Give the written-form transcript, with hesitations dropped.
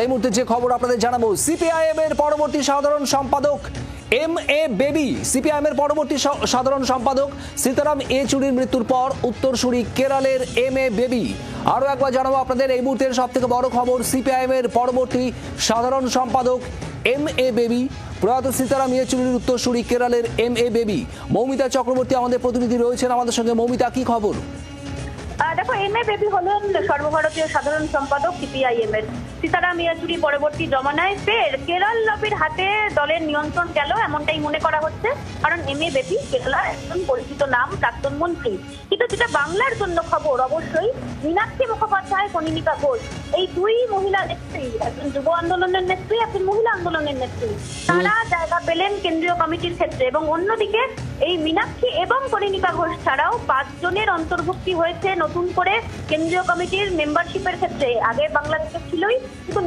এই মুহূর্তে যে খবর আপনাদের জানাবো, সিপিআইএম এর পরবর্তী সাধারণ সম্পাদক এম.এ. বেবি। সিপিআইএম এর পরবর্তী সাধারণ সম্পাদক সীতারাম ইয়েচুরির মৃত্যুর পর উত্তরসূরি কেরলের এম.এ. বেবি। আরো একবার জানাবো আপনাদের এই মুহূর্তের সবথেকে বড় খবর, সিপিআইএম এর পরবর্তী সাধারণ সম্পাদক এম.এ. বেবি। প্রয়াত সীতারাম ইয়েচুরির উত্তরসূরি কেরলের এম.এ. বেবি। মৌমিতা চক্রবর্তী আমাদের প্রতিনিধি রয়েছেন আমাদের সঙ্গে। মৌমিতা, কি খবর? দেখো, এম.এ. বেবি হলেন সর্বভারতীয় সাধারণ সম্পাদক সিপিআইএম এর। সীতারাম ইয়েচুরি পরবর্তী জমানায় ফের কেরল লবির হাতে দলের নিয়ন্ত্রণ গেল এমনটাই মনে করা হচ্ছে, কারণ এম.এ. বেবি কেরালার একজন পরিচিত নাম, প্রাক্তন মন্ত্রী। কিন্তু যেটা বাংলার জন্য খবর, অবশ্যই মীনাক্ষী মুখোপাধ্যায়, কনিনিকা ঘোষ, এই দুই মহিলা নেত্রী, একজন যুব আন্দোলনের নেত্রী, একজন মহিলা আন্দোলনের নেত্রী, তারা জায়গা পেলেন কেন্দ্রীয় কমিটির ক্ষেত্রে। এবং অন্যদিকে এই মীনাক্ষী এবং কনিনিকা ঘোষ ছাড়াও 5 জনের অন্তর্ভুক্তি হয়েছে নতুন করে কেন্দ্রীয় কমিটির মেম্বারশিপের ক্ষেত্রে। আগে বাংলাদেশে ছিলই, কিন্তু